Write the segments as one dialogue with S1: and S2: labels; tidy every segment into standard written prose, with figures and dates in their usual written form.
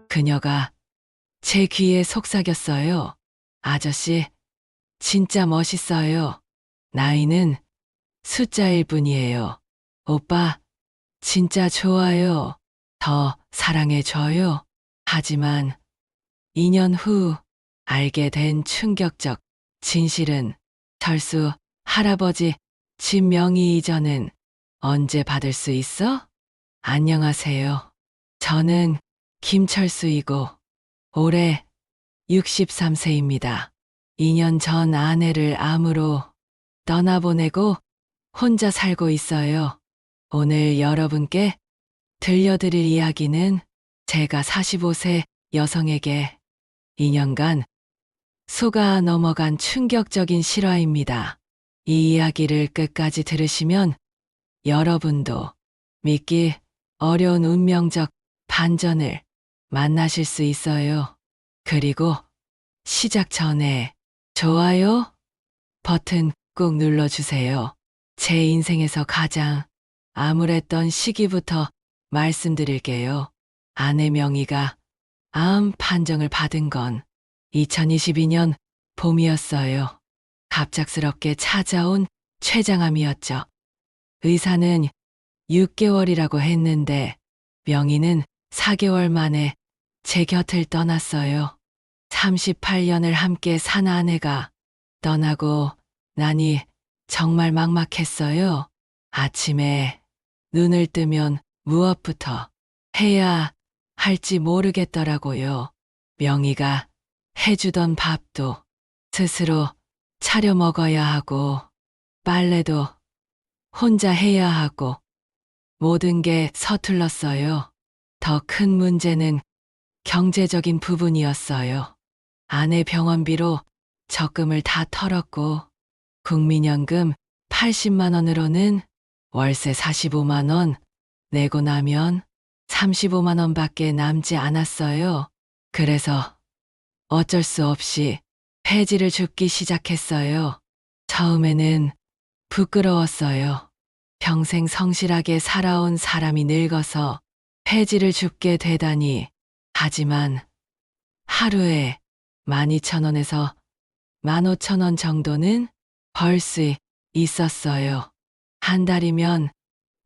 S1: 그녀가 제 귀에 속삭였어요. 아저씨, 진짜 멋있어요. 나이는 숫자일 뿐이에요. 오빠, 진짜 좋아요. 더 사랑해줘요. 하지만 2년 후 알게 된 충격적 진실은 철수 할아버지 집 명의 이전은 언제 받을 수 있어? 안녕하세요. 저는 김철수이고 올해 63세입니다. 2년 전 아내를 암으로 떠나보내고 혼자 살고 있어요. 오늘 여러분께 들려드릴 이야기는 제가 45세 여성에게 2년간 속아 넘어간 충격적인 실화입니다. 이 이야기를 끝까지 들으시면 여러분도 믿기 어려운 운명적 반전을 만나실 수 있어요. 그리고 시작 전에 좋아요 버튼 꾹 눌러주세요. 제 인생에서 가장 암울했던 시기부터 말씀드릴게요. 아내 명의가 암 판정을 받은 건 2022년 봄이었어요. 갑작스럽게 찾아온 췌장암이었죠. 의사는 6개월이라고 했는데 명의는 4개월 만에 제 곁을 떠났어요. 38년을 함께 산 아내가 떠나고 나니 정말 막막했어요. 아침에 눈을 뜨면 무엇부터 해야 할지 모르겠더라고요. 명의가 해주던 밥도 스스로 차려 먹어야 하고 빨래도 혼자 해야 하고 모든 게 서툴렀어요. 더 큰 문제는 경제적인 부분이었어요. 아내 병원비로 적금을 다 털었고 국민연금 80만 원으로는 월세 45만 원 내고 나면 35만 원밖에 남지 않았어요. 그래서 어쩔 수 없이 폐지를 줍기 시작했어요. 처음에는 부끄러웠어요. 평생 성실하게 살아온 사람이 늙어서 폐지를 줍게 되다니. 하지만 하루에 12,000원에서 15,000원 정도는 벌 수 있었어요. 한 달이면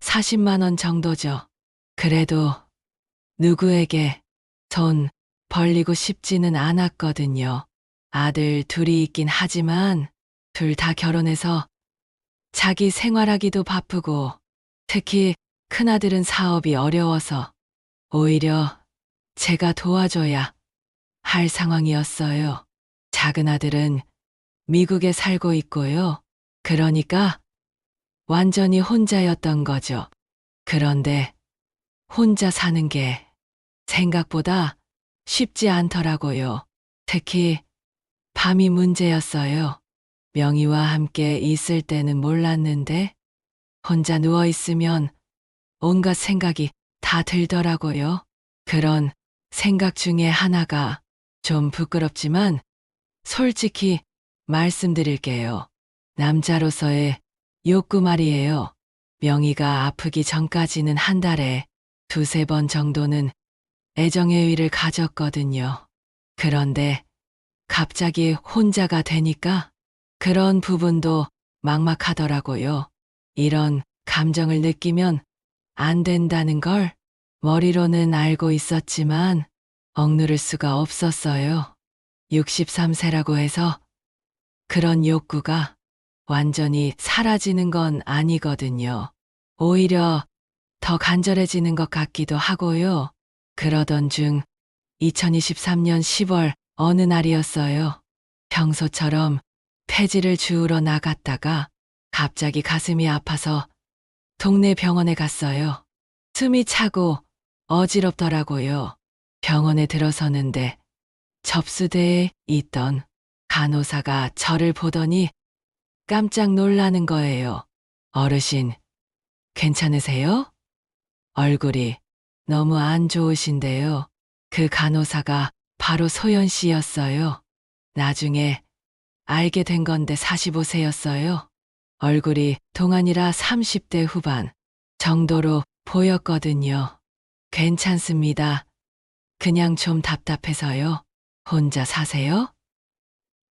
S1: 40만 원 정도죠. 그래도 누구에게 돈 벌리고 싶지는 않았거든요. 아들 둘이 있긴 하지만 둘 다 결혼해서 자기 생활하기도 바쁘고 특히 큰아들은 사업이 어려워서 오히려 제가 도와줘야 할 상황이었어요. 작은 아들은 미국에 살고 있고요. 그러니까 완전히 혼자였던 거죠. 그런데 혼자 사는 게 생각보다 쉽지 않더라고요. 특히 밤이 문제였어요. 명의와 함께 있을 때는 몰랐는데 혼자 누워 있으면 온갖 생각이 다 들더라고요. 그런 생각 중에 하나가 좀 부끄럽지만 솔직히 말씀드릴게요. 남자로서의 욕구 말이에요. 명의가 아프기 전까지는 한 달에 두세 번 정도는 애정의 위를 가졌거든요. 그런데 갑자기 혼자가 되니까 그런 부분도 막막하더라고요. 이런 감정을 느끼면 안 된다는 걸 머리로는 알고 있었지만 억누를 수가 없었어요. 63세라고 해서 그런 욕구가 완전히 사라지는 건 아니거든요. 오히려 더 간절해지는 것 같기도 하고요. 그러던 중 2023년 10월 어느 날이었어요. 평소처럼 폐지를 주우러 나갔다가 갑자기 가슴이 아파서 동네 병원에 갔어요. 숨이 차고 어지럽더라고요. 병원에 들어서는데 접수대에 있던 간호사가 저를 보더니 깜짝 놀라는 거예요. 어르신, 괜찮으세요? 얼굴이 너무 안 좋으신데요. 그 간호사가 바로 소연 씨였어요. 나중에 알게 된 건데 45세였어요. 얼굴이 동안이라 30대 후반 정도로 보였거든요. 괜찮습니다. 그냥 좀 답답해서요. 혼자 사세요?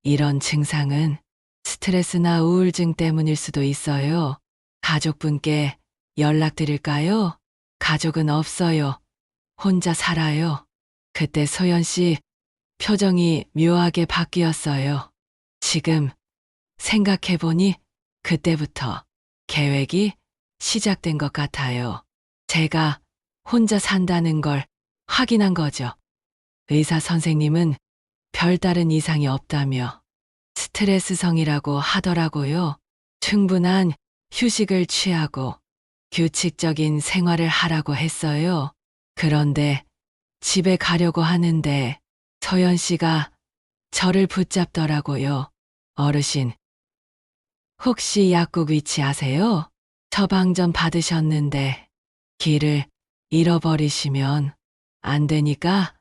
S1: 이런 증상은 스트레스나 우울증 때문일 수도 있어요. 가족분께 연락드릴까요? 가족은 없어요. 혼자 살아요. 그때 소연 씨 표정이 묘하게 바뀌었어요. 지금 생각해보니 그때부터 계획이 시작된 것 같아요. 제가 혼자 산다는 걸 확인한 거죠. 의사 선생님은 별다른 이상이 없다며 스트레스성이라고 하더라고요. 충분한 휴식을 취하고 규칙적인 생활을 하라고 했어요. 그런데 집에 가려고 하는데 서연 씨가 저를 붙잡더라고요. 어르신, 혹시 약국 위치 아세요? 처방전 받으셨는데 길을 잃어버리시면 안 되니까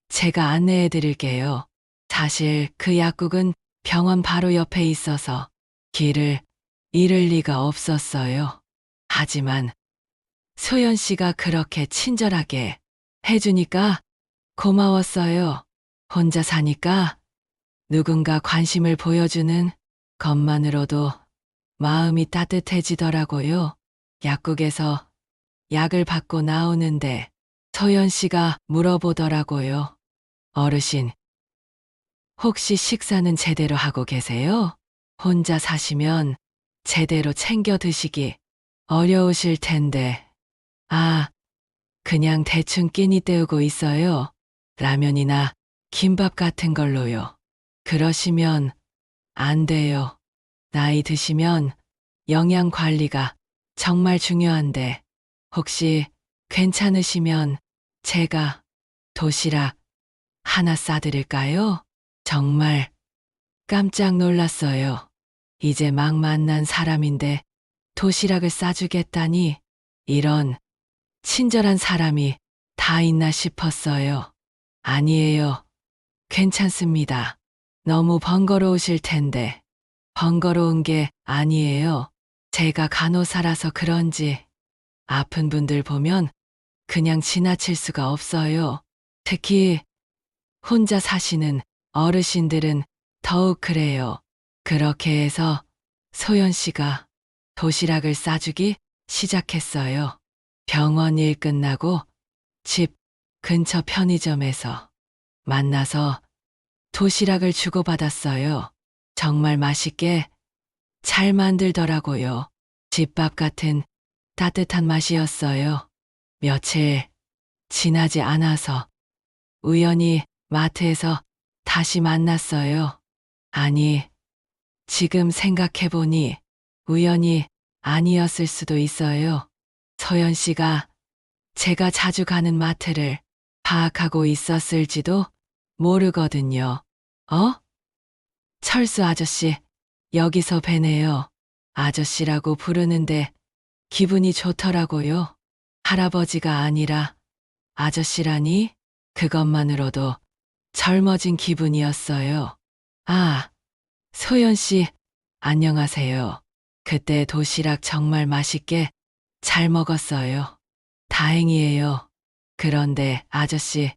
S1: 제가 안내해 드릴게요. 사실 그 약국은 병원 바로 옆에 있어서 길을 잃을 리가 없었어요. 하지만 소연 씨가 그렇게 친절하게 해주니까 고마웠어요. 혼자 사니까 누군가 관심을 보여주는 것만으로도 마음이 따뜻해지더라고요. 약국에서 약을 받고 나오는데 소연 씨가 물어보더라고요. 어르신, 혹시 식사는 제대로 하고 계세요? 혼자 사시면 제대로 챙겨 드시기 어려우실 텐데. 아, 그냥 대충 끼니 때우고 있어요. 라면이나 김밥 같은 걸로요. 그러시면 안 돼요. 나이 드시면 영양 관리가 정말 중요한데 혹시 괜찮으시면 제가 도시락 하나 싸드릴까요? 정말 깜짝 놀랐어요. 이제 막 만난 사람인데 도시락을 싸주겠다니 이런 친절한 사람이 다 있나 싶었어요. 아니에요. 괜찮습니다. 너무 번거로우실 텐데. 번거로운 게 아니에요. 제가 간호사라서 그런지 아픈 분들 보면 그냥 지나칠 수가 없어요. 특히 혼자 사시는 어르신들은 더욱 그래요. 그렇게 해서 소연 씨가 도시락을 싸주기 시작했어요. 병원 일 끝나고 집 근처 편의점에서 만나서 도시락을 주고받았어요. 정말 맛있게 잘 만들더라고요. 집밥 같은 따뜻한 맛이었어요. 며칠 지나지 않아서 우연히 마트에서 다시 만났어요. 아니, 지금 생각해보니 우연이 아니었을 수도 있어요. 서연 씨가 제가 자주 가는 마트를 파악하고 있었을지도 모르거든요. 어? 철수 아저씨, 여기서 뵈네요. 아저씨라고 부르는데 기분이 좋더라고요. 할아버지가 아니라 아저씨라니 그것만으로도 젊어진 기분이었어요. 아, 소연 씨, 안녕하세요. 그때 도시락 정말 맛있게 잘 먹었어요. 다행이에요. 그런데 아저씨,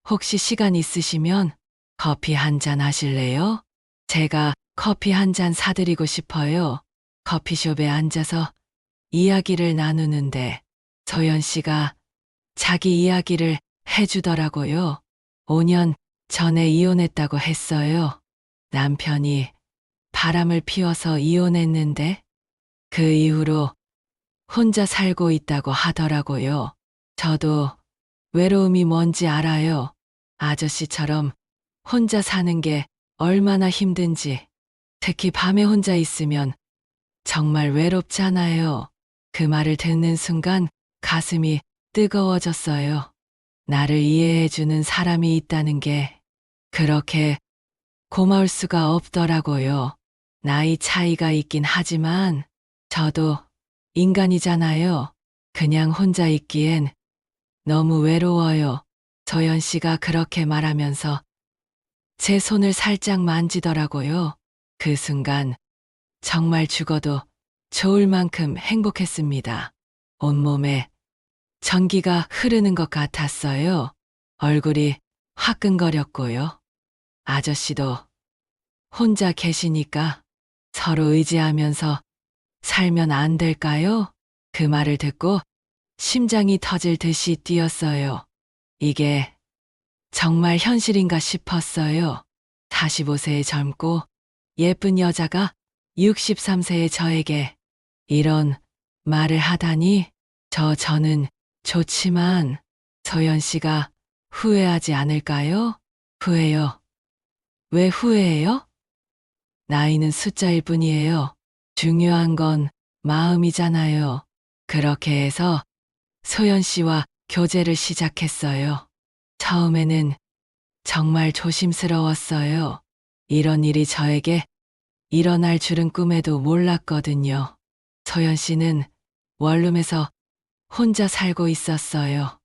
S1: 혹시 시간 있으시면 커피 한 잔 하실래요? 제가 커피 한 잔 사드리고 싶어요. 커피숍에 앉아서 이야기를 나누는데 소연 씨가 자기 이야기를 해주더라고요. 5년 전에 이혼했다고 했어요. 남편이 바람을 피워서 이혼했는데 그 이후로 혼자 살고 있다고 하더라고요. 저도 외로움이 뭔지 알아요. 아저씨처럼 혼자 사는 게 얼마나 힘든지. 특히 밤에 혼자 있으면 정말 외롭잖아요. 그 말을 듣는 순간 가슴이 뜨거워졌어요. 나를 이해해주는 사람이 있다는 게 그렇게 고마울 수가 없더라고요. 나이 차이가 있긴 하지만 저도 인간이잖아요. 그냥 혼자 있기엔 너무 외로워요. 서연 씨가 그렇게 말하면서 제 손을 살짝 만지더라고요. 그 순간 정말 죽어도 좋을 만큼 행복했습니다. 온몸에 전기가 흐르는 것 같았어요. 얼굴이 화끈거렸고요. 아저씨도 혼자 계시니까 서로 의지하면서 살면 안 될까요? 그 말을 듣고 심장이 터질 듯이 뛰었어요. 이게 정말 현실인가 싶었어요. 45세의 젊고 예쁜 여자가 63세의 저에게 이런 말을 하다니 저는 좋지만 서연 씨가 후회하지 않을까요? 후회요. 왜 후회해요? 나이는 숫자일 뿐이에요. 중요한 건 마음이잖아요. 그렇게 해서 소연 씨와 교제를 시작했어요. 처음에는 정말 조심스러웠어요. 이런 일이 저에게 일어날 줄은 꿈에도 몰랐거든요. 소연 씨는 원룸에서 혼자 살고 있었어요.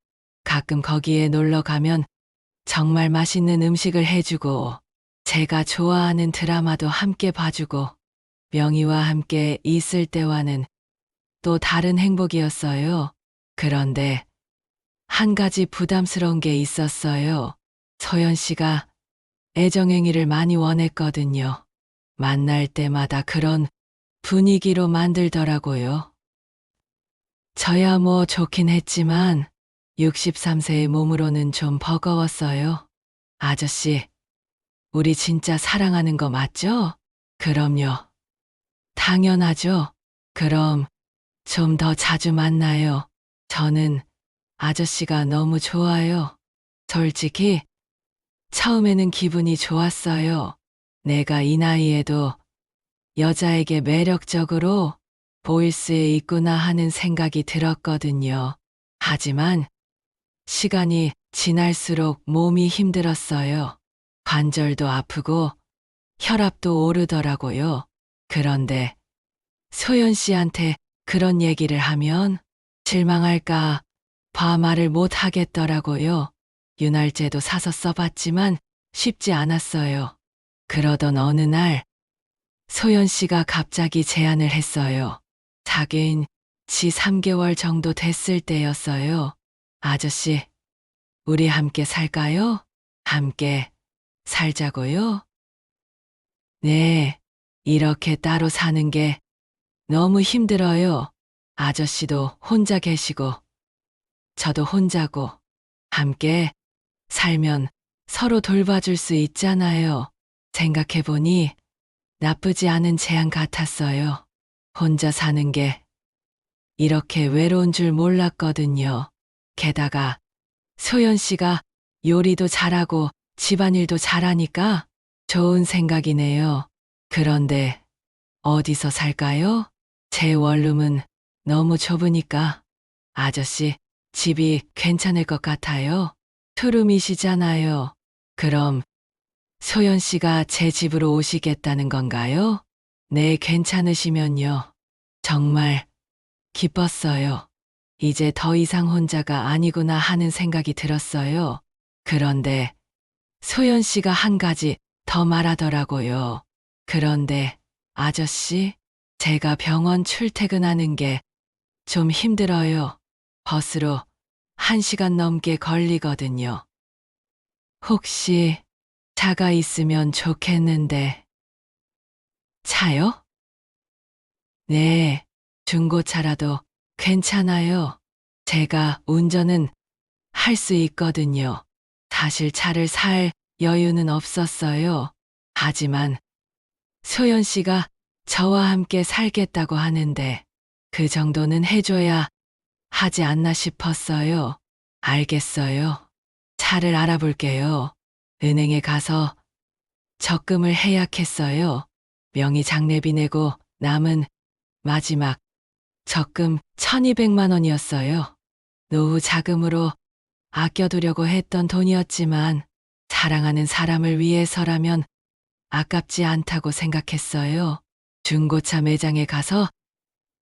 S1: 가끔 거기에 놀러 가면 정말 맛있는 음식을 해주고 제가 좋아하는 드라마도 함께 봐주고 명희와 함께 있을 때와는 또 다른 행복이었어요. 그런데 한 가지 부담스러운 게 있었어요. 서연 씨가 애정행위를 많이 원했거든요. 만날 때마다 그런 분위기로 만들더라고요. 저야 뭐 좋긴 했지만 63세의 몸으로는 좀 버거웠어요. 아저씨, 우리 진짜 사랑하는 거 맞죠? 그럼요. 당연하죠. 그럼 좀 더 자주 만나요. 저는 아저씨가 너무 좋아요. 솔직히 처음에는 기분이 좋았어요. 내가 이 나이에도 여자에게 매력적으로 보일 수 있구나 하는 생각이 들었거든요. 하지만 시간이 지날수록 몸이 힘들었어요. 관절도 아프고 혈압도 오르더라고요. 그런데 소연 씨한테 그런 얘기를 하면 실망할까 봐 말을 못 하겠더라고요. 윤활제도 사서 써봤지만 쉽지 않았어요. 그러던 어느 날 소연 씨가 갑자기 제안을 했어요. 사귄 지 3개월 정도 됐을 때였어요. 아저씨, 우리 함께 살까요? 함께 살자고요? 네, 이렇게 따로 사는 게 너무 힘들어요. 아저씨도 혼자 계시고, 저도 혼자고, 함께 살면 서로 돌봐줄 수 있잖아요. 생각해보니 나쁘지 않은 제안 같았어요. 혼자 사는 게 이렇게 외로운 줄 몰랐거든요. 게다가 소연 씨가 요리도 잘하고 집안일도 잘하니까 좋은 생각이네요. 그런데 어디서 살까요? 제 원룸은 너무 좁으니까 아저씨 집이 괜찮을 것 같아요. 투룸이시잖아요. 그럼 소연 씨가 제 집으로 오시겠다는 건가요? 네, 괜찮으시면요. 정말 기뻤어요. 이제 더 이상 혼자가 아니구나 하는 생각이 들었어요. 그런데 소연 씨가 한 가지 더 말하더라고요. 그런데 아저씨, 제가 병원 출퇴근하는 게 좀 힘들어요. 버스로 1시간 넘게 걸리거든요. 혹시 차가 있으면 좋겠는데. 차요? 네, 중고차라도 괜찮아요. 제가 운전은 할 수 있거든요. 사실 차를 살 여유는 없었어요. 하지만 소연 씨가 저와 함께 살겠다고 하는데 그 정도는 해줘야 하지 않나 싶었어요. 알겠어요. 차를 알아볼게요. 은행에 가서 적금을 해약했어요. 명의 장례비 내고 남은 마지막 적금 1200만 원이었어요. 노후 자금으로 아껴두려고 했던 돈이었지만 사랑하는 사람을 위해서라면 아깝지 않다고 생각했어요. 중고차 매장에 가서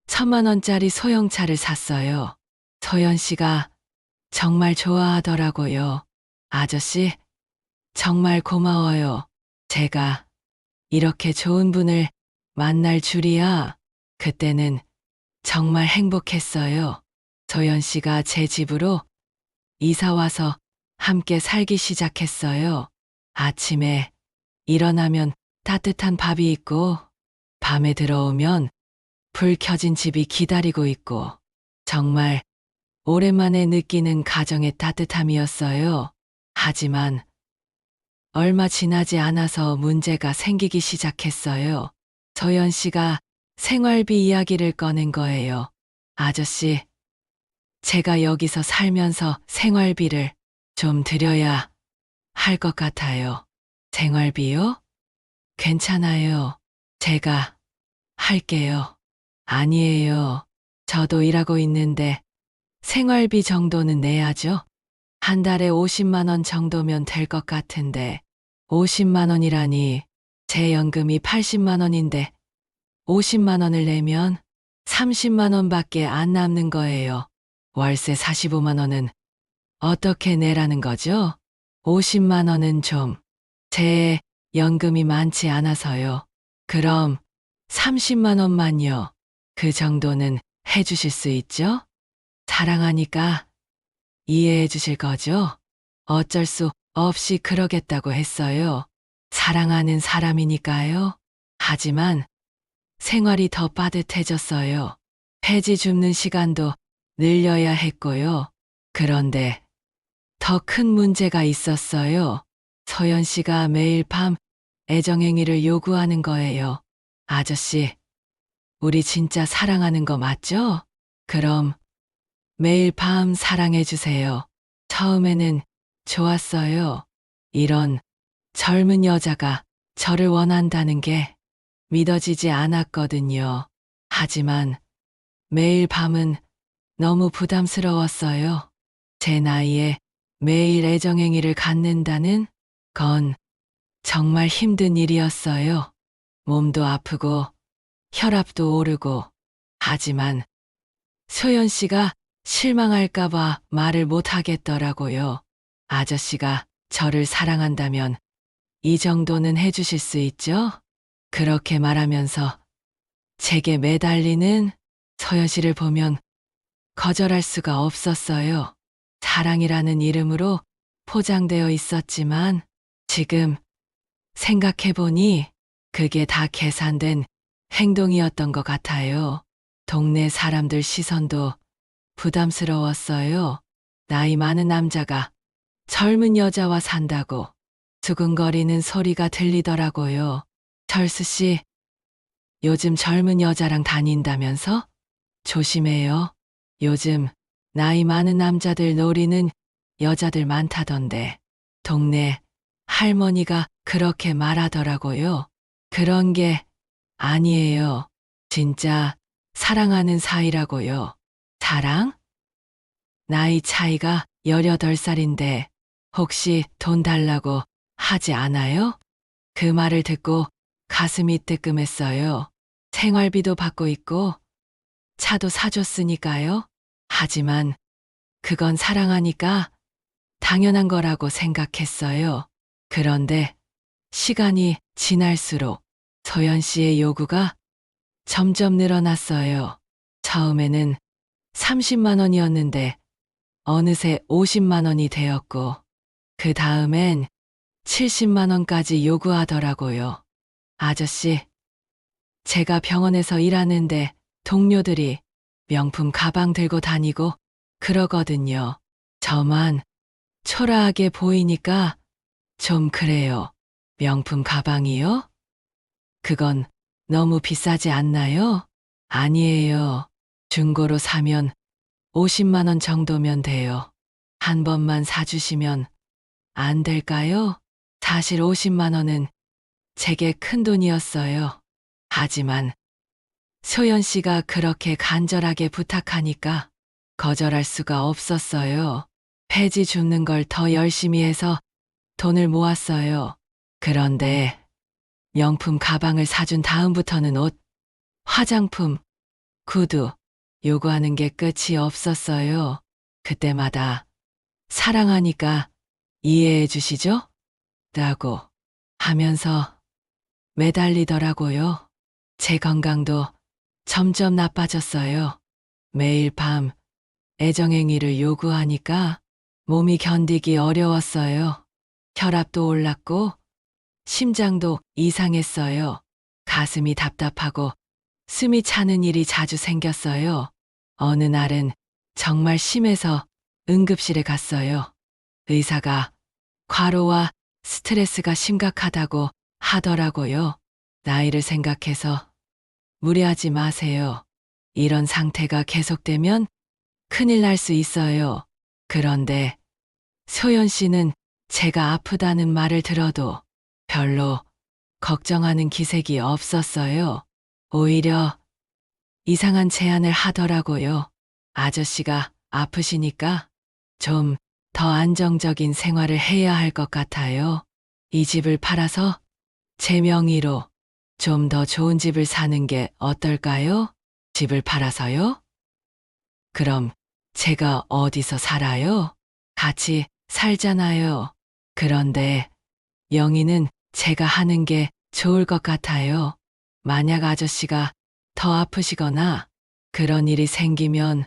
S1: 1000만 원짜리 소형차를 샀어요. 소연 씨가 정말 좋아하더라고요. 아저씨, 정말 고마워요. 제가 이렇게 좋은 분을 만날 줄이야. 그때는 정말 행복했어요. 소연 씨가 제 집으로 이사 와서 함께 살기 시작했어요. 아침에 일어나면 따뜻한 밥이 있고, 밤에 들어오면 불 켜진 집이 기다리고 있고, 정말 오랜만에 느끼는 가정의 따뜻함이었어요. 하지만 얼마 지나지 않아서 문제가 생기기 시작했어요. 소연 씨가 생활비 이야기를 꺼낸 거예요. 아저씨, 제가 여기서 살면서 생활비를 좀 드려야 할 것 같아요. 생활비요? 괜찮아요. 제가 할게요. 아니에요. 저도 일하고 있는데 생활비 정도는 내야죠. 한 달에 50만 원 정도면 될 것 같은데 50만 원이라니 제 연금이 80만 원인데 50만 원을 내면 30만 원밖에 안 남는 거예요. 월세 45만 원은 어떻게 내라는 거죠? 50만 원은 좀 제 연금이 많지 않아서요. 그럼 30만 원만요. 그 정도는 해주실 수 있죠? 사랑하니까 이해해 주실 거죠? 어쩔 수 없이 그러겠다고 했어요. 사랑하는 사람이니까요. 하지만 생활이 더 빠듯해졌어요. 폐지 줍는 시간도 늘려야 했고요. 그런데 더 큰 문제가 있었어요. 서연 씨가 매일 밤 애정행위를 요구하는 거예요. 아저씨, 우리 진짜 사랑하는 거 맞죠? 그럼 매일 밤 사랑해 주세요. 처음에는 좋았어요. 이런 젊은 여자가 저를 원한다는 게 믿어지지 않았거든요. 하지만 매일 밤은 너무 부담스러웠어요. 제 나이에 매일 애정행위를 갖는다는 건 정말 힘든 일이었어요. 몸도 아프고 혈압도 오르고. 하지만 소연 씨가 실망할까봐 말을 못 하겠더라고요. 아저씨가 저를 사랑한다면 이 정도는 해주실 수 있죠? 그렇게 말하면서 제게 매달리는 서연 씨를 보면 거절할 수가 없었어요. 사랑이라는 이름으로 포장되어 있었지만 지금 생각해보니 그게 다 계산된 행동이었던 것 같아요. 동네 사람들 시선도 부담스러웠어요. 나이 많은 남자가 젊은 여자와 산다고 두근거리는 소리가 들리더라고요. 철수 씨, 요즘 젊은 여자랑 다닌다면서? 조심해요. 요즘 나이 많은 남자들 노리는 여자들 많다던데. 동네 할머니가 그렇게 말하더라고요. 그런 게 아니에요. 진짜 사랑하는 사이라고요. 사랑? 나이 차이가 18살인데 혹시 돈 달라고 하지 않아요? 그 말을 듣고 가슴이 뜨끔했어요. 생활비도 받고 있고 차도 사줬으니까요. 하지만 그건 사랑하니까 당연한 거라고 생각했어요. 그런데 시간이 지날수록 소연 씨의 요구가 점점 늘어났어요. 처음에는 30만 원이었는데 어느새 50만 원이 되었고, 그 다음엔 70만 원까지 요구하더라고요. 아저씨, 제가 병원에서 일하는데 동료들이 명품 가방 들고 다니고 그러거든요. 저만 초라하게 보이니까 좀 그래요. 명품 가방이요? 그건 너무 비싸지 않나요? 아니에요. 중고로 사면 50만 원 정도면 돼요. 한 번만 사주시면 안 될까요? 사실 50만 원은 제게 큰 돈이었어요. 하지만 소연 씨가 그렇게 간절하게 부탁하니까 거절할 수가 없었어요. 폐지 줍는 걸 더 열심히 해서 돈을 모았어요. 그런데 명품 가방을 사준 다음부터는 옷, 화장품, 구두 요구하는 게 끝이 없었어요. 그때마다 사랑하니까 이해해 주시죠? 라고 하면서 매달리더라고요. 제 건강도 점점 나빠졌어요. 매일 밤 애정행위를 요구하니까 몸이 견디기 어려웠어요. 혈압도 올랐고 심장도 이상했어요. 가슴이 답답하고 숨이 차는 일이 자주 생겼어요. 어느 날은 정말 심해서 응급실에 갔어요. 의사가 과로와 스트레스가 심각하다고 하더라고요. 나이를 생각해서 무리하지 마세요. 이런 상태가 계속되면 큰일 날 수 있어요. 그런데 소연 씨는 제가 아프다는 말을 들어도 별로 걱정하는 기색이 없었어요. 오히려 이상한 제안을 하더라고요. 아저씨가 아프시니까 좀 더 안정적인 생활을 해야 할 것 같아요. 이 집을 팔아서 제 명의로 좀 더 좋은 집을 사는 게 어떨까요? 집을 팔아서요? 그럼 제가 어디서 살아요? 같이 살잖아요. 그런데 명의는 제가 하는 게 좋을 것 같아요. 만약 아저씨가 더 아프시거나 그런 일이 생기면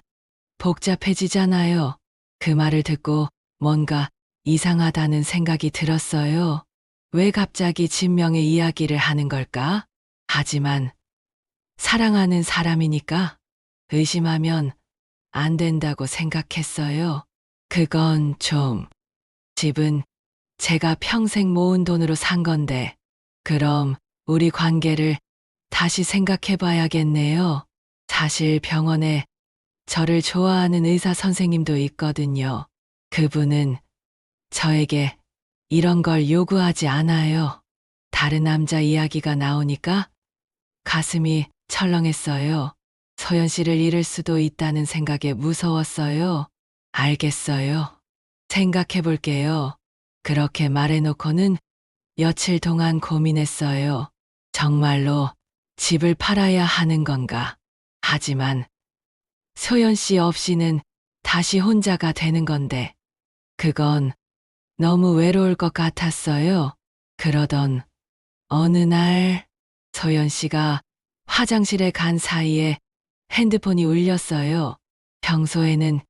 S1: 복잡해지잖아요. 그 말을 듣고 뭔가 이상하다는 생각이 들었어요. 왜 갑자기 진명의 이야기를 하는 걸까? 하지만 사랑하는 사람이니까 의심하면 안 된다고 생각했어요. 그건 좀, 집은 제가 평생 모은 돈으로 산 건데, 그럼 우리 관계를 다시 생각해 봐야겠네요. 사실 병원에 저를 좋아하는 의사 선생님도 있거든요. 그분은 저에게 이런 걸 요구하지 않아요. 다른 남자 이야기가 나오니까 가슴이 철렁했어요. 서연 씨를 잃을 수도 있다는 생각에 무서웠어요. 알겠어요. 생각해 볼게요. 그렇게 말해놓고는 며칠 동안 고민했어요. 정말로 집을 팔아야 하는 건가? 하지만 소연 씨 없이는 다시 혼자가 되는 건데, 그건 너무 외로울 것 같았어요. 그러던 어느 날 소연 씨가 화장실에 간 사이에 핸드폰이 울렸어요. 평소에는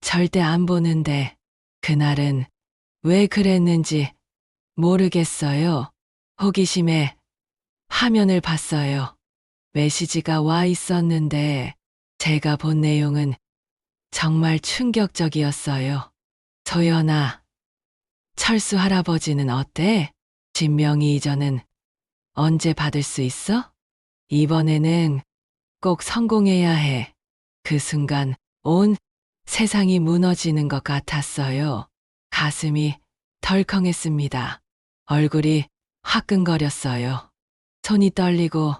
S1: 절대 안 보는데 그날은 왜 그랬는지 모르겠어요. 호기심에 화면을 봤어요. 메시지가 와 있었는데 제가 본 내용은 정말 충격적이었어요. 소연아, 철수 할아버지는 어때? 진명이 이전은 언제 받을 수 있어? 이번에는 꼭 성공해야 해. 그 순간 온 세상이 무너지는 것 같았어요. 가슴이 덜컹했습니다. 얼굴이 화끈거렸어요. 손이 떨리고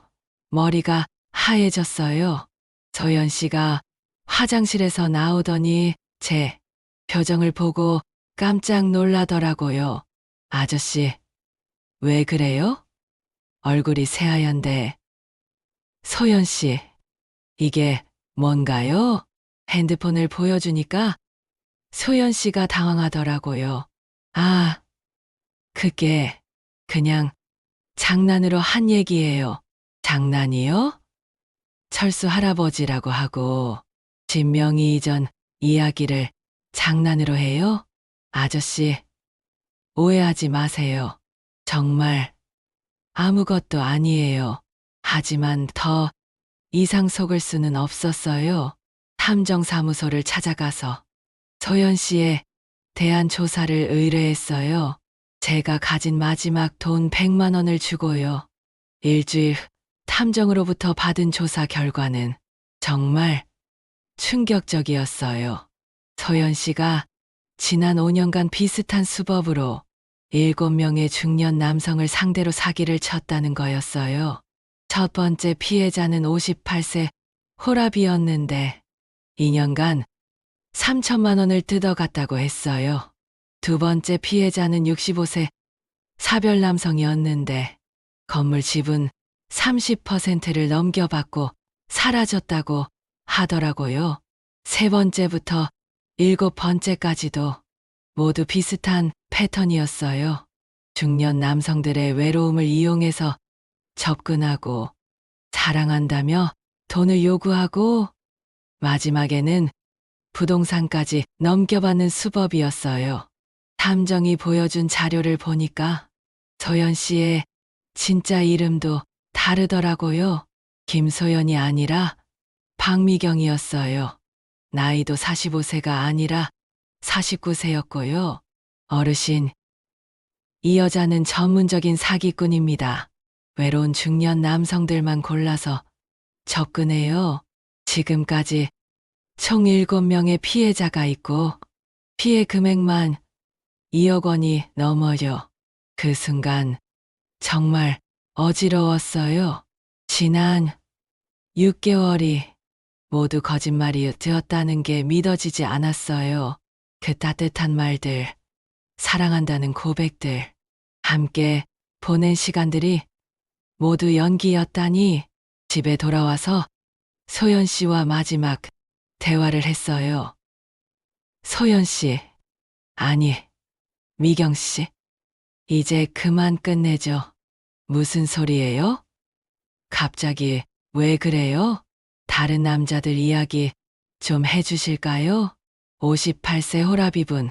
S1: 머리가 하얘졌어요. 소연 씨가 화장실에서 나오더니 제 표정을 보고 깜짝 놀라더라고요. 아저씨, 왜 그래요? 얼굴이 새하얀데. 소연 씨, 이게 뭔가요? 핸드폰을 보여주니까 소연 씨가 당황하더라고요. 아, 그게 그냥 장난으로 한 얘기예요. 장난이요? 철수 할아버지라고 하고 진명이 이전 이야기를 장난으로 해요? 아저씨, 오해하지 마세요. 정말 아무것도 아니에요. 하지만 더 이상 속을 수는 없었어요. 탐정사무소를 찾아가서 소연 씨에 대한 조사를 의뢰했어요. 제가 가진 마지막 돈 100만 원을 주고요. 일주일 후 탐정으로부터 받은 조사 결과는 정말 충격적이었어요. 소연 씨가 지난 5년간 비슷한 수법으로 7명의 중년 남성을 상대로 사기를 쳤다는 거였어요. 첫 번째 피해자는 58세 호랍이었는데 2년간 3천만 원을 뜯어갔다고 했어요. 두 번째 피해자는 65세 사별 남성이었는데 건물 지분 30%를 넘겨받고 사라졌다고 하더라고요. 세 번째부터 7번째까지도 모두 비슷한 패턴이었어요. 중년 남성들의 외로움을 이용해서 접근하고 사랑한다며 돈을 요구하고 마지막에는 부동산까지 넘겨받는 수법이었어요. 탐정이 보여준 자료를 보니까 소연 씨의 진짜 이름도 다르더라고요. 김소연이 아니라 박미경이었어요. 나이도 45세가 아니라 49세였고요. 어르신, 이 여자는 전문적인 사기꾼입니다. 외로운 중년 남성들만 골라서 접근해요. 지금까지 총 7명의 피해자가 있고 피해 금액만 2억 원이 넘어요. 그 순간 정말 어지러웠어요. 지난 6개월이 모두 거짓말이었다는 게 믿어지지 않았어요. 그 따뜻한 말들, 사랑한다는 고백들, 함께 보낸 시간들이 모두 연기였다니. 집에 돌아와서 소연 씨와 마지막 대화를 했어요. 소연 씨, 아니, 미경 씨, 이제 그만 끝내죠. 무슨 소리예요? 갑자기 왜 그래요? 다른 남자들 이야기 좀 해주실까요? 58세 호라비분,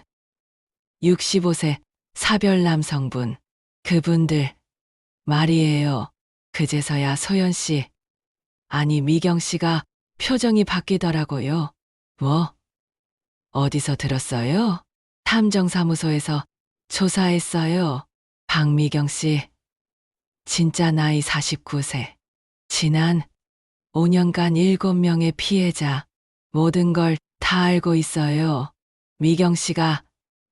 S1: 65세 사별 남성분, 그분들 말이에요. 그제서야 소연 씨, 아니 미경 씨가 표정이 바뀌더라고요. 뭐? 어디서 들었어요? 탐정사무소에서 조사했어요. 박미경 씨, 진짜 나이 49세. 지난 5년간 7명의 피해자, 모든 걸 다 알고 있어요. 미경 씨가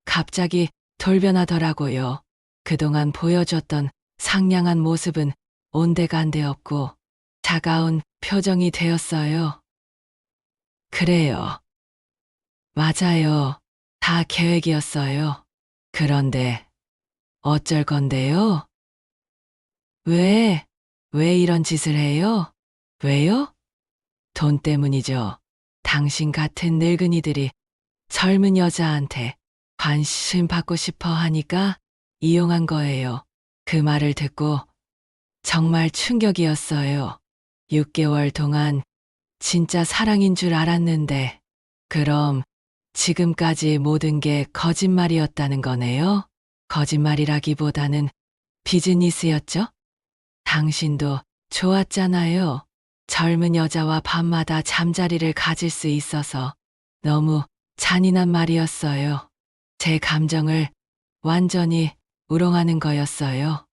S1: 갑자기 돌변하더라고요. 그동안 보여줬던 상냥한 모습은 온데간데 없고 차가운 표정이 되었어요. 그래요. 맞아요. 다 계획이었어요. 그런데 어쩔 건데요? 왜 이런 짓을 해요? 왜요? 돈 때문이죠. 당신 같은 늙은이들이 젊은 여자한테 관심 받고 싶어 하니까 이용한 거예요. 그 말을 듣고 정말 충격이었어요. 6개월 동안 진짜 사랑인 줄 알았는데, 그럼 지금까지 모든 게 거짓말이었다는 거네요? 거짓말이라기보다는 비즈니스였죠? 당신도 좋았잖아요. 젊은 여자와 밤마다 잠자리를 가질 수 있어서 너무 잔인한 말이었어요. 제 감정을 완전히 우롱하는 거였어요.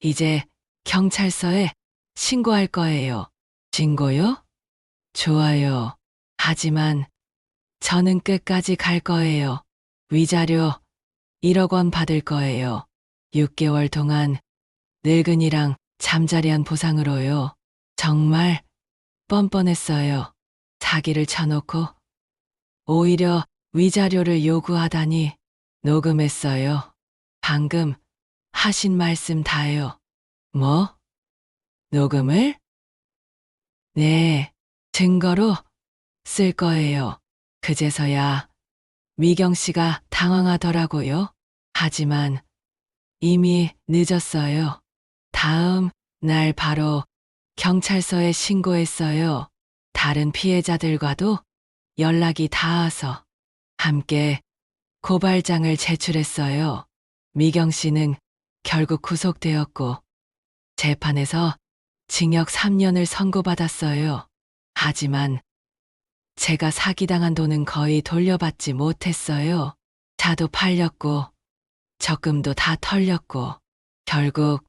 S1: 이제 경찰서에 신고할 거예요. 신고요? 좋아요. 하지만 저는 끝까지 갈 거예요. 위자료 1억 원 받을 거예요. 6개월 동안 늙은이랑 잠자리한 보상으로요. 정말 뻔뻔했어요. 사기를 쳐놓고 오히려 위자료를 요구하다니. 녹음했어요. 방금 하신 말씀 다요. 뭐? 녹음을? 네, 증거로 쓸 거예요. 그제서야 미경 씨가 당황하더라고요. 하지만 이미 늦었어요. 다음 날 바로 경찰서에 신고했어요. 다른 피해자들과도 연락이 닿아서 함께 고발장을 제출했어요. 미경 씨는 결국 구속되었고 재판에서 징역 3년을 선고받았어요. 하지만 제가 사기당한 돈은 거의 돌려받지 못했어요. 차도 팔렸고 적금도 다 털렸고 결국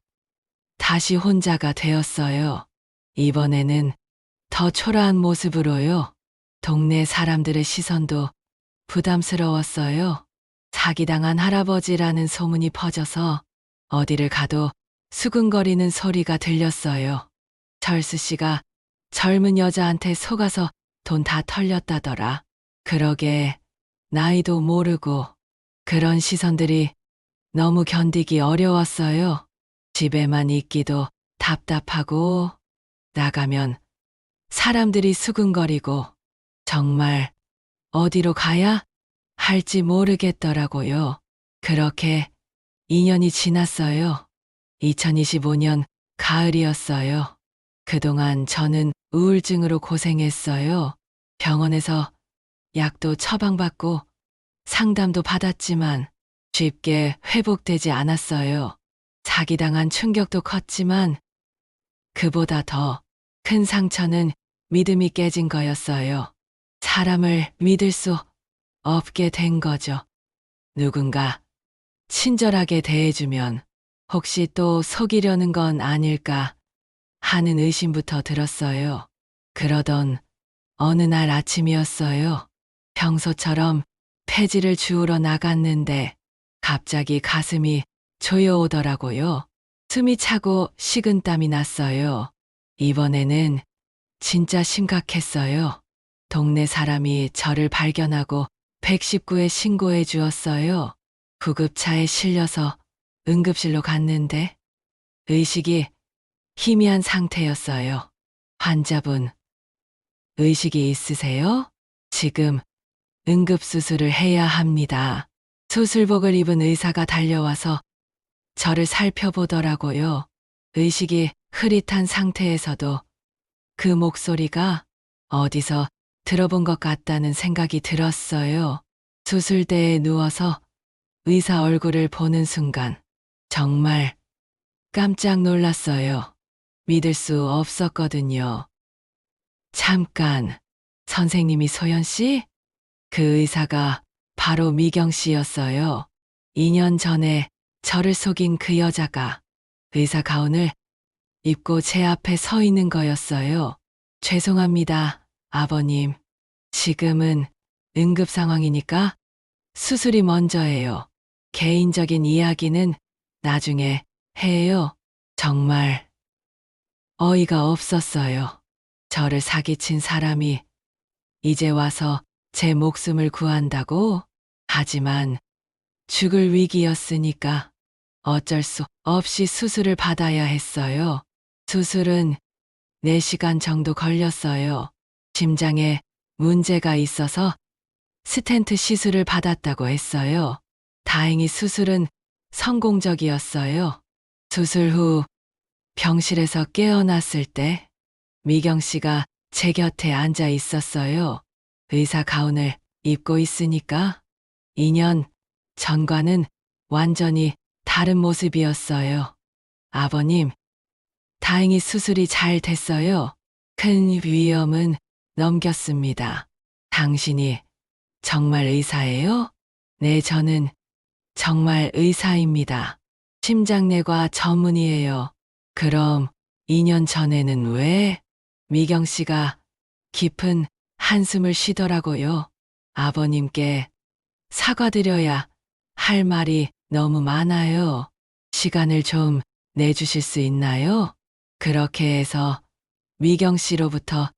S1: 다시 혼자가 되었어요. 이번에는 더 초라한 모습으로요. 동네 사람들의 시선도 부담스러웠어요. 사기당한 할아버지라는 소문이 퍼져서 어디를 가도 수근거리는 소리가 들렸어요. 철수 씨가 젊은 여자한테 속아서 돈 다 털렸다더라. 그러게 나이도 모르고. 그런 시선들이 너무 견디기 어려웠어요. 집에만 있기도 답답하고 나가면 사람들이 수근거리고 정말 어디로 가야 할지 모르겠더라고요. 그렇게 2년이 지났어요. 2025년 가을이었어요. 그동안 저는 우울증으로 고생했어요. 병원에서 약도 처방받고 상담도 받았지만 쉽게 회복되지 않았어요. 사기당한 충격도 컸지만 그보다 더 큰 상처는 믿음이 깨진 거였어요. 사람을 믿을 수 없게 된 거죠. 누군가 친절하게 대해주면 혹시 또 속이려는 건 아닐까 하는 의심부터 들었어요. 그러던 어느 날 아침이었어요. 평소처럼 폐지를 주우러 나갔는데 갑자기 가슴이 조여오더라고요. 숨이 차고 식은땀이 났어요. 이번에는 진짜 심각했어요. 동네 사람이 저를 발견하고 119에 신고해 주었어요. 구급차에 실려서 응급실로 갔는데 의식이 희미한 상태였어요. 환자분, 의식이 있으세요? 지금 응급수술을 해야 합니다. 수술복을 입은 의사가 달려와서 저를 살펴보더라고요. 의식이 흐릿한 상태에서도 그 목소리가 어디서 들어본 것 같다는 생각이 들었어요. 수술대에 누워서 의사 얼굴을 보는 순간 정말 깜짝 놀랐어요. 믿을 수 없었거든요. 잠깐, 선생님이 소연 씨? 그 의사가 바로 미경 씨였어요. 2년 전에 저를 속인 그 여자가 의사 가운을 입고 제 앞에 서 있는 거였어요. 죄송합니다, 아버님. 지금은 응급 상황이니까 수술이 먼저예요. 개인적인 이야기는 나중에 해요. 정말 어이가 없었어요. 저를 사기친 사람이 이제 와서 제 목숨을 구한다고? 하지만 죽을 위기였으니까 어쩔 수 없이 수술을 받아야 했어요. 수술은 4시간 정도 걸렸어요. 심장에 문제가 있어서 스텐트 시술을 받았다고 했어요. 다행히 수술은 성공적이었어요. 수술 후 병실에서 깨어났을 때 미경 씨가 제 곁에 앉아 있었어요. 의사 가운을 입고 있으니까 2년 전과는 완전히 다른 모습이었어요. 아버님, 다행히 수술이 잘 됐어요. 큰 위험은 넘겼습니다. 당신이 정말 의사예요? 네, 저는 정말 의사입니다. 심장내과 전문의예요. 그럼 2년 전에는 왜? 미경 씨가 깊은 한숨을 쉬더라고요. 아버님께 사과드려야 할 말이 너무 많아요. 시간을 좀 내주실 수 있나요? 그렇게 해서 미경 씨로부터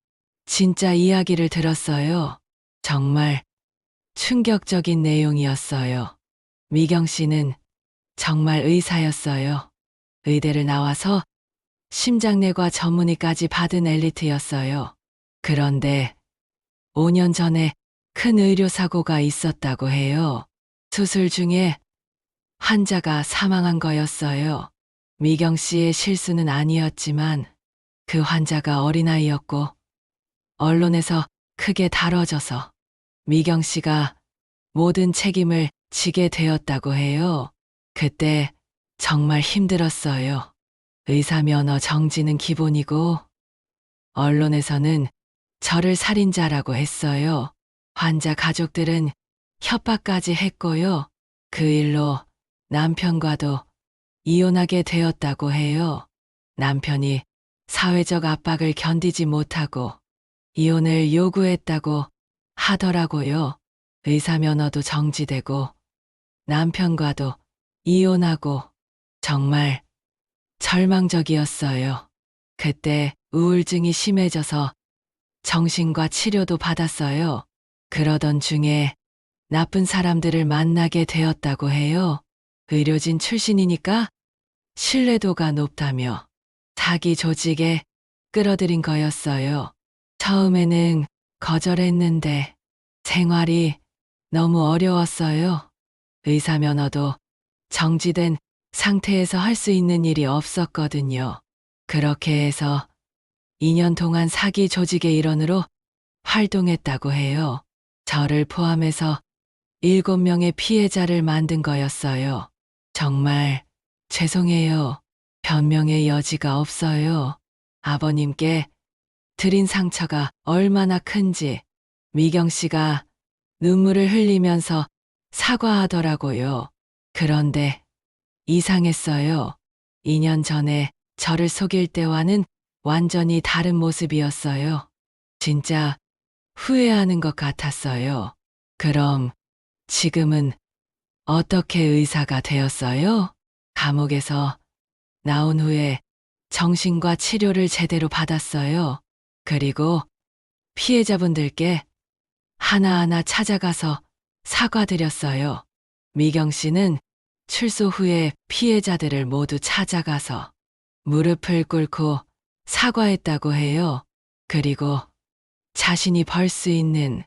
S1: 진짜 이야기를 들었어요. 정말 충격적인 내용이었어요. 미경 씨는 정말 의사였어요. 의대를 나와서 심장내과 전문의까지 받은 엘리트였어요. 그런데 5년 전에 큰 의료사고가 있었다고 해요. 수술 중에 환자가 사망한 거였어요. 미경 씨의 실수는 아니었지만 그 환자가 어린아이였고 언론에서 크게 다뤄져서 미경 씨가 모든 책임을 지게 되었다고 해요. 그때 정말 힘들었어요. 의사 면허 정지는 기본이고 언론에서는 저를 살인자라고 했어요. 환자 가족들은 협박까지 했고요. 그 일로 남편과도 이혼하게 되었다고 해요. 남편이 사회적 압박을 견디지 못하고 이혼을 요구했다고 하더라고요. 의사 면허도 정지되고 남편과도 이혼하고 정말 절망적이었어요. 그때 우울증이 심해져서 정신과 치료도 받았어요. 그러던 중에 나쁜 사람들을 만나게 되었다고 해요. 의료진 출신이니까 신뢰도가 높다며 사기 조직에 끌어들인 거였어요. 처음에는 거절했는데 생활이 너무 어려웠어요. 의사 면허도 정지된 상태에서 할 수 있는 일이 없었거든요. 그렇게 해서 2년 동안 사기 조직의 일원으로 활동했다고 해요. 저를 포함해서 7명의 피해자를 만든 거였어요. 정말 죄송해요. 변명의 여지가 없어요. 아버님께 드린 상처가 얼마나 큰지 미경 씨가 눈물을 흘리면서 사과하더라고요. 그런데 이상했어요. 2년 전에 저를 속일 때와는 완전히 다른 모습이었어요. 진짜 후회하는 것 같았어요. 그럼 지금은 어떻게 의사가 되었어요? 감옥에서 나온 후에 정신과 치료를 제대로 받았어요. 그리고 피해자분들께 하나하나 찾아가서 사과드렸어요. 미경 씨는 출소 후에 피해자들을 모두 찾아가서 무릎을 꿇고 사과했다고 해요. 그리고 자신이 벌 수 있는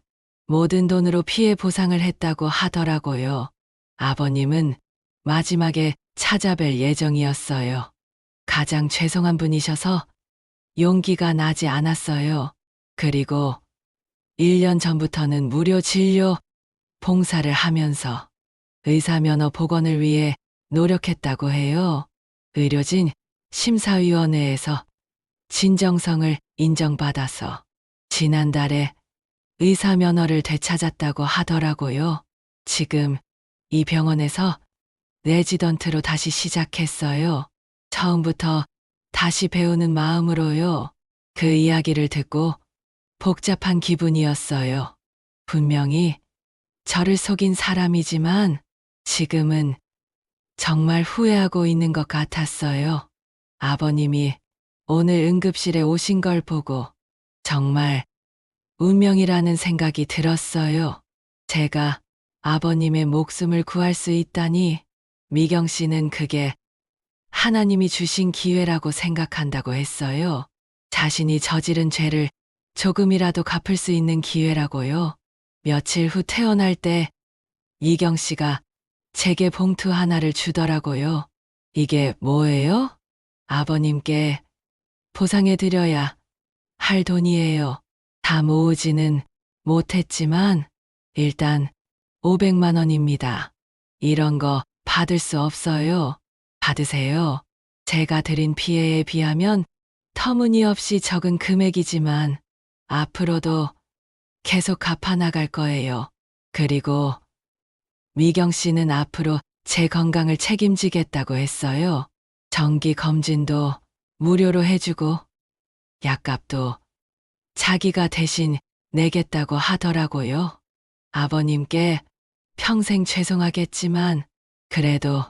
S1: 모든 돈으로 피해 보상을 했다고 하더라고요. 아버님은 마지막에 찾아뵐 예정이었어요. 가장 죄송한 분이셔서 용기가 나지 않았어요. 그리고 1년 전부터는 무료 진료 봉사를 하면서 의사면허 복원을 위해 노력했다고 해요. 의료진 심사위원회에서 진정성을 인정받아서 지난달에 의사면허를 되찾았다고 하더라고요. 지금 이 병원에서 레지던트로 다시 시작했어요. 처음부터 다시 배우는 마음으로요. 그 이야기를 듣고 복잡한 기분이었어요. 분명히 저를 속인 사람이지만 지금은 정말 후회하고 있는 것 같았어요. 아버님이 오늘 응급실에 오신 걸 보고 정말 운명이라는 생각이 들었어요. 제가 아버님의 목숨을 구할 수 있다니 미경 씨는 그게 하나님이 주신 기회라고 생각한다고 했어요. 자신이 저지른 죄를 조금이라도 갚을 수 있는 기회라고요. 며칠 후 퇴원할 때 이경 씨가 제게 봉투 하나를 주더라고요. 이게 뭐예요? 아버님께 보상해드려야 할 돈이에요. 다 모으지는 못했지만 일단 500만 원입니다. 이런 거 받을 수 없어요. 받으세요. 제가 드린 피해에 비하면 터무니없이 적은 금액이지만 앞으로도 계속 갚아나갈 거예요. 그리고 미경 씨는 앞으로 제 건강을 책임지겠다고 했어요. 정기 검진도 무료로 해주고 약값도 자기가 대신 내겠다고 하더라고요. 아버님께 평생 죄송하겠지만 그래도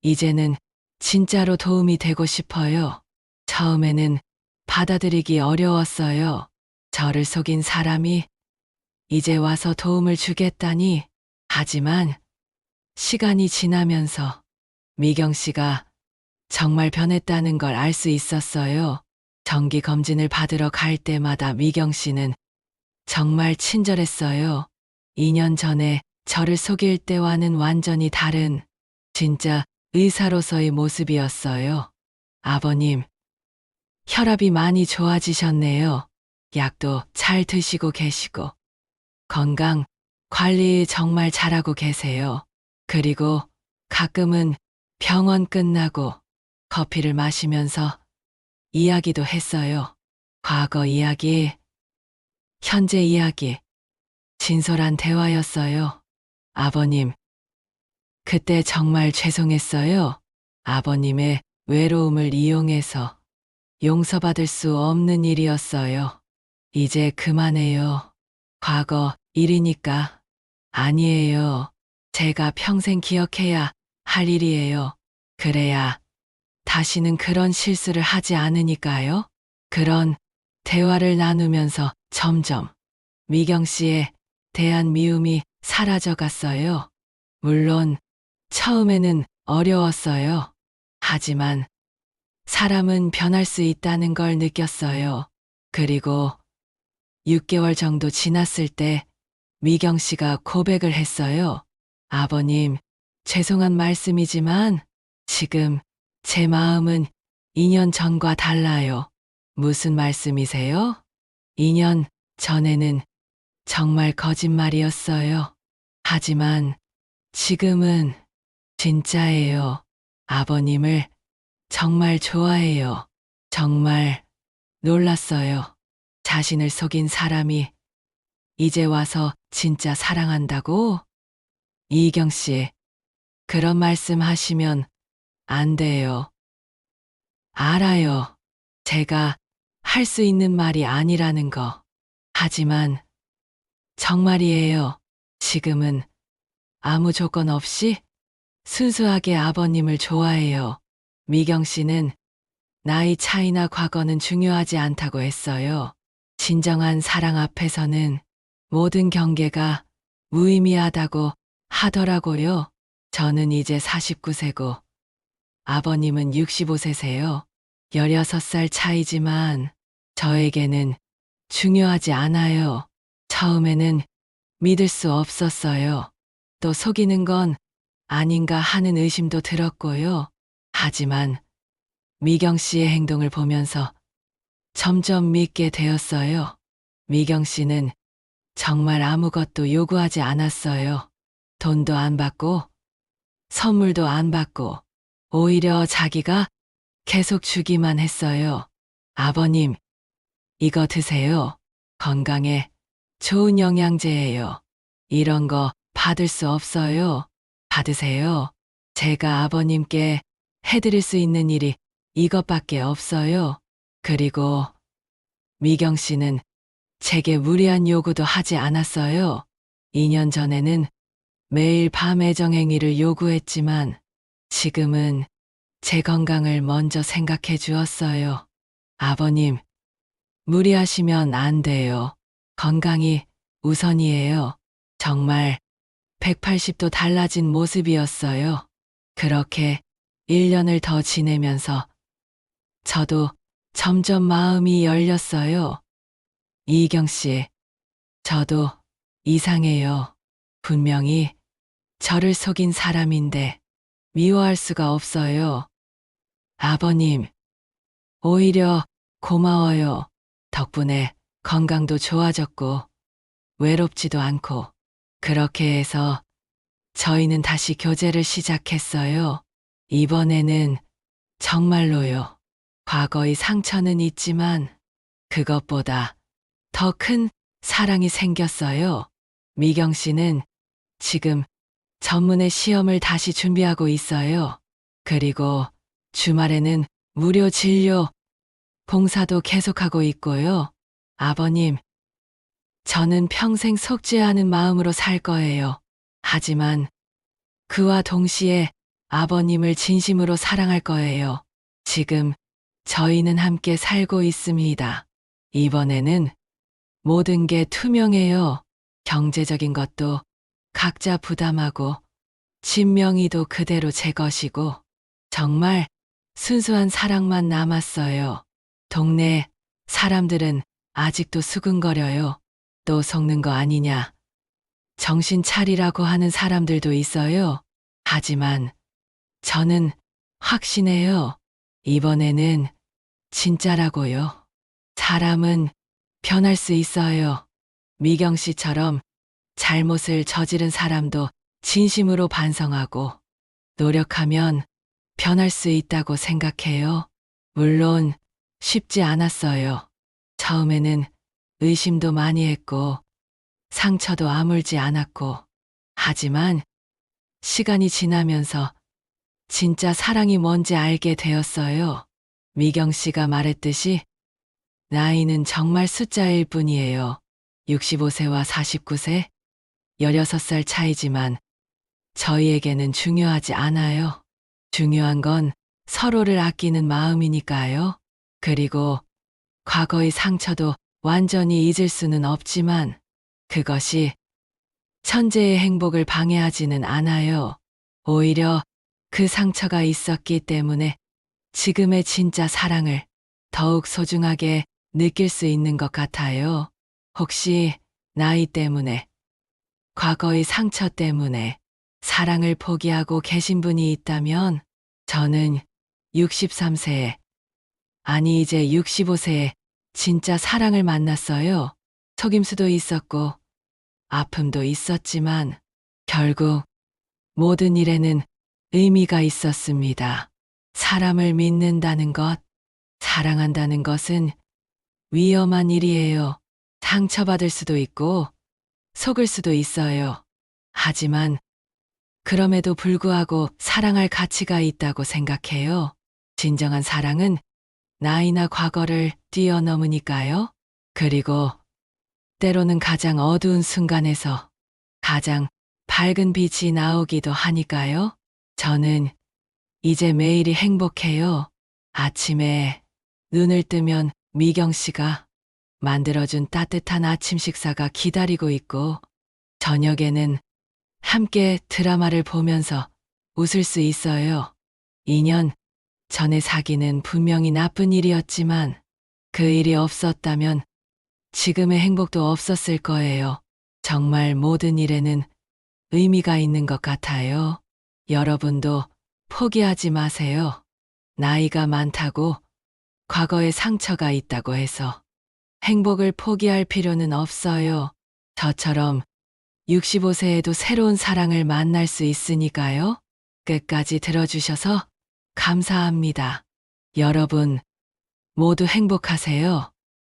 S1: 이제는 진짜로 도움이 되고 싶어요. 처음에는 받아들이기 어려웠어요. 저를 속인 사람이 이제 와서 도움을 주겠다니. 하지만 시간이 지나면서 미경 씨가 정말 변했다는 걸 알 수 있었어요. 정기 검진을 받으러 갈 때마다 미경 씨는 정말 친절했어요. 2년 전에 저를 속일 때와는 완전히 다른 진짜 의사로서의 모습이었어요. 아버님, 혈압이 많이 좋아지셨네요. 약도 잘 드시고 계시고 건강 관리 정말 잘하고 계세요. 그리고 가끔은 병원 끝나고 커피를 마시면서 이야기도 했어요. 과거 이야기, 현재 이야기, 진솔한 대화였어요. 아버님, 그때 정말 죄송했어요. 아버님의 외로움을 이용해서 용서받을 수 없는 일이었어요. 이제 그만해요. 과거 일이니까. 아니에요. 제가 평생 기억해야 할 일이에요. 그래야 다시는 그런 실수를 하지 않으니까요. 그런 대화를 나누면서 점점 미경 씨에 대한 미움이 사라져 갔어요. 물론 처음에는 어려웠어요. 하지만 사람은 변할 수 있다는 걸 느꼈어요. 그리고 6개월 정도 지났을 때 미경 씨가 고백을 했어요. 아버님, 죄송한 말씀이지만 지금 제 마음은 2년 전과 달라요. 무슨 말씀이세요? 2년 전에는 정말 거짓말이었어요. 하지만 지금은 진짜예요. 아버님을 정말 좋아해요. 정말 놀랐어요. 자신을 속인 사람이 이제 와서 진짜 사랑한다고? 이경 씨, 그런 말씀 하시면 안 돼요. 알아요. 제가 할 수 있는 말이 아니라는 거. 하지만 정말이에요. 지금은 아무 조건 없이 순수하게 아버님을 좋아해요. 미경 씨는 나이 차이나 과거는 중요하지 않다고 했어요. 진정한 사랑 앞에서는 모든 경계가 무의미하다고 하더라고요. 저는 이제 49세고 아버님은 65세세요. 16살 차이지만 저에게는 중요하지 않아요. 처음에는 믿을 수 없었어요. 또 속이는 건 아닌가 하는 의심도 들었고요. 하지만 미경 씨의 행동을 보면서 점점 믿게 되었어요. 미경 씨는 정말 아무것도 요구하지 않았어요. 돈도 안 받고 선물도 안 받고 오히려 자기가 계속 주기만 했어요. 아버님, 이거 드세요. 건강에 좋은 영양제예요. 이런 거 받을 수 없어요. 받으세요. 제가 아버님께 해드릴 수 있는 일이 이것밖에 없어요. 그리고 미경 씨는 제게 무리한 요구도 하지 않았어요. 2년 전에는 매일 밤 애정행위를 요구했지만 지금은 제 건강을 먼저 생각해 주었어요. 아버님, 무리하시면 안 돼요. 건강이 우선이에요. 정말 180도 달라진 모습이었어요. 그렇게 1년을 더 지내면서 저도 점점 마음이 열렸어요. 이경 씨, 저도 이상해요. 분명히 저를 속인 사람인데 미워할 수가 없어요. 아버님, 오히려 고마워요. 덕분에 건강도 좋아졌고 외롭지도 않고 그렇게 해서 저희는 다시 교제를 시작했어요. 이번에는 정말로요. 과거의 상처는 있지만 그것보다 더 큰 사랑이 생겼어요. 미경 씨는 지금 전문의 시험을 다시 준비하고 있어요. 그리고 주말에는 무료 진료 봉사도 계속하고 있고요. 아버님, 저는 평생 속죄하는 마음으로 살 거예요. 하지만 그와 동시에 아버님을 진심으로 사랑할 거예요. 지금 저희는 함께 살고 있습니다. 이번에는 모든 게 투명해요. 경제적인 것도 각자 부담하고 집 명의도 그대로 제 것이고 정말 순수한 사랑만 남았어요. 동네 사람들은 아직도 수근거려요. 또 속는 거 아니냐. 정신 차리라고 하는 사람들도 있어요. 하지만 저는 확신해요. 이번에는 진짜라고요. 사람은 변할 수 있어요. 미경 씨처럼 잘못을 저지른 사람도 진심으로 반성하고 노력하면 변할 수 있다고 생각해요. 물론 쉽지 않았어요. 처음에는 의심도 많이 했고 상처도 아물지 않았고 하지만 시간이 지나면서 진짜 사랑이 뭔지 알게 되었어요. 미경 씨가 말했듯이 나이는 정말 숫자일 뿐이에요. 65세와 49세, 16살 차이지만 저희에게는 중요하지 않아요. 중요한 건 서로를 아끼는 마음이니까요. 그리고 과거의 상처도 완전히 잊을 수는 없지만 그것이 천재의 행복을 방해하지는 않아요. 오히려 그 상처가 있었기 때문에 지금의 진짜 사랑을 더욱 소중하게 느낄 수 있는 것 같아요. 혹시 나이 때문에, 과거의 상처 때문에 사랑을 포기하고 계신 분이 있다면 저는 63세에, 아니 이제 65세에 진짜 사랑을 만났어요. 속임수도 있었고 아픔도 있었지만 결국 모든 일에는 의미가 있었습니다. 사람을 믿는다는 것, 사랑한다는 것은 위험한 일이에요. 상처받을 수도 있고 속을 수도 있어요. 하지만 그럼에도 불구하고 사랑할 가치가 있다고 생각해요. 진정한 사랑은 나이나 과거를 뛰어넘으니까요. 그리고 때로는 가장 어두운 순간에서 가장 밝은 빛이 나오기도 하니까요. 저는 이제 매일이 행복해요. 아침에 눈을 뜨면 미경 씨가 만들어준 따뜻한 아침 식사가 기다리고 있고, 저녁에는 함께 드라마를 보면서 웃을 수 있어요. 2년 전에 사귀는 분명히 나쁜 일이었지만 그 일이 없었다면 지금의 행복도 없었을 거예요. 정말 모든 일에는 의미가 있는 것 같아요. 여러분도 포기하지 마세요. 나이가 많다고 과거에 상처가 있다고 해서 행복을 포기할 필요는 없어요. 저처럼 65세에도 새로운 사랑을 만날 수 있으니까요. 끝까지 들어주셔서 감사합니다. 여러분 모두 행복하세요.